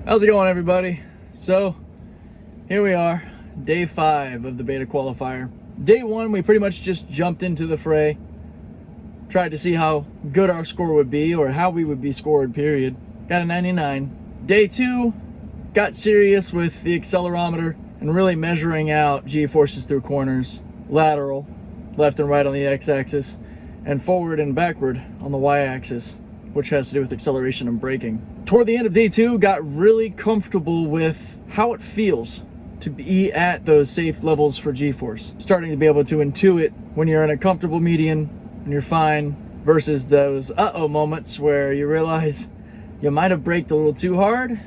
How's it going, everybody? So here we are, day 5 of the beta qualifier. Day 1, we pretty much just jumped into the fray, tried to see how good our score would be, or how we would be scored, period. Got a 99. Day 2, got serious with the accelerometer and really measuring out G-forces through corners, lateral, left and right on the x-axis, and forward and backward on the y-axis, which has to do with acceleration and braking. Toward the end of day 2, got really comfortable with how it feels to be at those safe levels for G-force. Starting to be able to intuit when you're in a comfortable median and you're fine, versus those uh-oh moments where you realize you might have braked a little too hard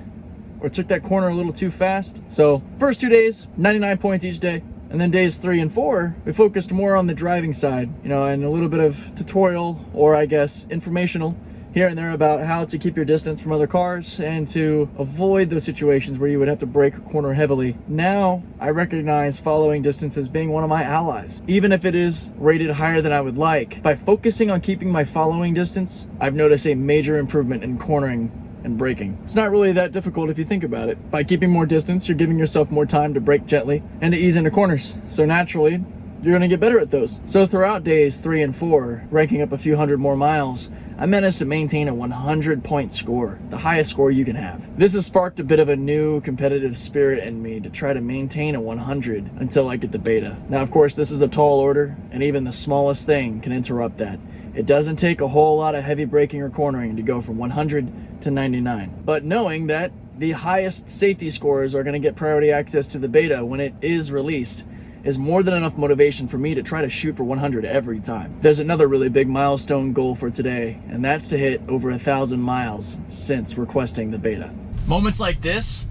or took that corner a little too fast. So first 2 days, 99 points each day. And then days 3 and 4, we focused more on the driving side, and a little bit of tutorial, or I guess informational, here and there about how to keep your distance from other cars and to avoid those situations where you would have to brake or corner heavily. Now, I recognize following distance as being one of my allies. Even if it is rated higher than I would like, by focusing on keeping my following distance, I've noticed a major improvement in cornering and braking. It's not really that difficult if you think about it. By keeping more distance, you're giving yourself more time to brake gently and to ease into corners. So naturally, you're gonna get better at those. So throughout days 3 and 4, ranking up a few hundred more miles, I managed to maintain a 100-point score, the highest score you can have. This has sparked a bit of a new competitive spirit in me to try to maintain a 100 until I get the beta. Now, of course, this is a tall order, and even the smallest thing can interrupt that. It doesn't take a whole lot of heavy braking or cornering to go from 100 to 99. But knowing that the highest safety scores are going to get priority access to the beta when it is released is more than enough motivation for me to try to shoot for 100 every time. There's another really big milestone goal for today, and that's to hit over 1,000 miles since requesting the beta. Moments like this,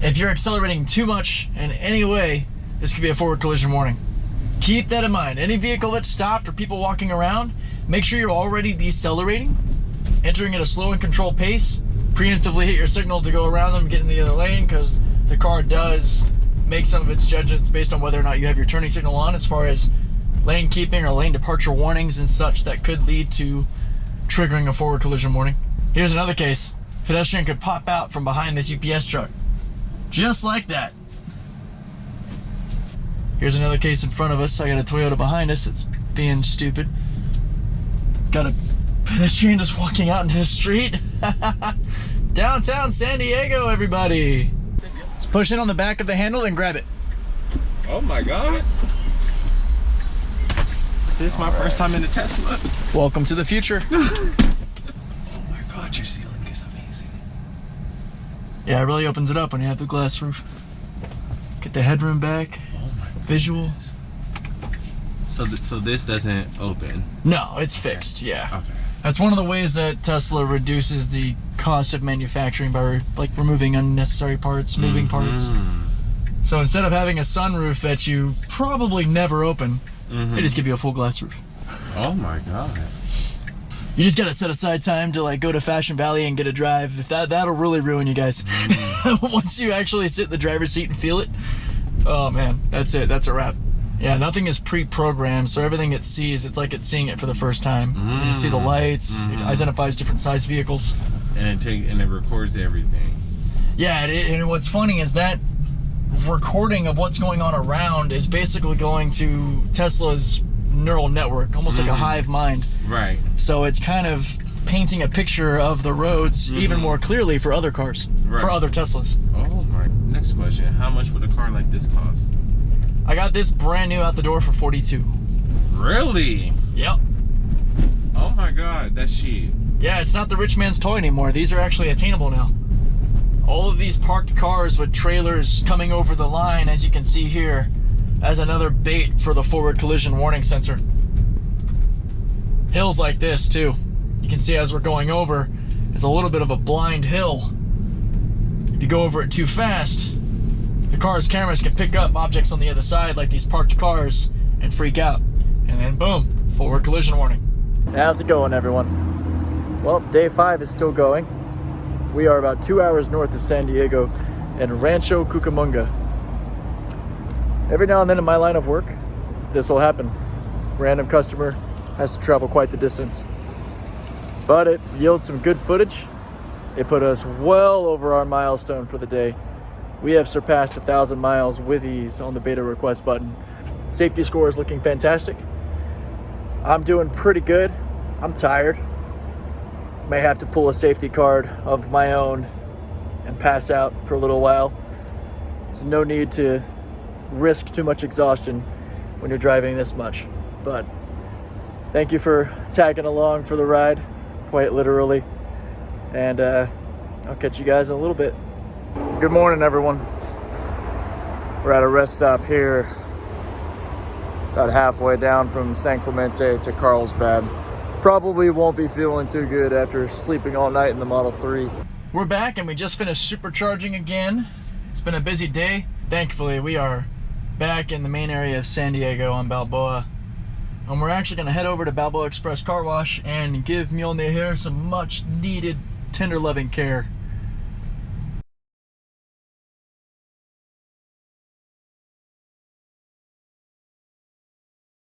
if you're accelerating too much in any way, this could be a forward collision warning. Keep that in mind. Any vehicle that's stopped or people walking around, make sure you're already decelerating, entering at a slow and controlled pace, preemptively hit your signal to go around them, get in the other lane, because the car does make some of its judgments based on whether or not you have your turning signal on, as far as lane keeping or lane departure warnings and such that could lead to triggering a forward collision warning. Here's another case. Pedestrian could pop out from behind this UPS truck. Just like that. Here's another case in front of us. I got a Toyota behind us that's being stupid. Got a pedestrian just walking out into the street. Downtown San Diego, everybody. Just push in on the back of the handle and grab it. Oh my God. This is my first time in a Tesla. Welcome to the future. Oh my God, your ceiling is amazing. Yeah, it really opens it up when you have the glass roof. Get the headroom back. Oh my God. Visual. So this doesn't open? No, it's fixed, yeah. Okay. That's one of the ways that Tesla reduces the cost of manufacturing by removing unnecessary parts, moving parts. So instead of having a sunroof that you probably never open, they just give you a full glass roof. Oh my God. You just gotta set aside time to go to Fashion Valley and get a drive. If that'll really ruin you guys. Once you actually sit in the driver's seat and feel it, oh man, that's it. That's a wrap. Yeah, nothing is pre-programmed, so everything it sees, it's like it's seeing it for the first time. You see the lights, it identifies different size vehicles. And it records everything. Yeah, and what's funny is that recording of what's going on around is basically going to Tesla's neural network, almost like a hive mind. Right. So it's kind of painting a picture of the roads even more clearly for other cars, for other Teslas. Oh my, next question. How much would a car like this cost? I got this brand new out the door for $42. Really? Yep. Oh my God, that's cheap. Yeah, it's not the rich man's toy anymore. These are actually attainable now. All of these parked cars with trailers coming over the line, as you can see here, as another bait for the forward collision warning sensor. Hills like this too. You can see as we're going over, it's a little bit of a blind hill. If you go over it too fast, the car's cameras can pick up objects on the other side, like these parked cars, and freak out. And then boom, forward collision warning. How's it going, everyone? Well, day 5 is still going. We are about 2 hours north of San Diego in Rancho Cucamonga. Every now and then in my line of work, this will happen. Random customer has to travel quite the distance. But it yields some good footage, It put us well over our milestone for the day. We have surpassed 1,000 miles with ease on the beta request button. Safety score is looking fantastic. I'm doing pretty good. I'm tired. May have to pull a safety card of my own and pass out for a little while. There's no need to risk too much exhaustion when you're driving this much. But thank you for tagging along for the ride, quite literally. And I'll catch you guys in a little bit. Good morning, everyone. We're at a rest stop here, about halfway down from San Clemente to Carlsbad. Probably won't be feeling too good after sleeping all night in the Model 3. We're back and we just finished supercharging again. It's been a busy day. Thankfully, we are back in the main area of San Diego on Balboa. And we're actually gonna head over to Balboa Express Car Wash and give Mjolnir here some much needed tender loving care.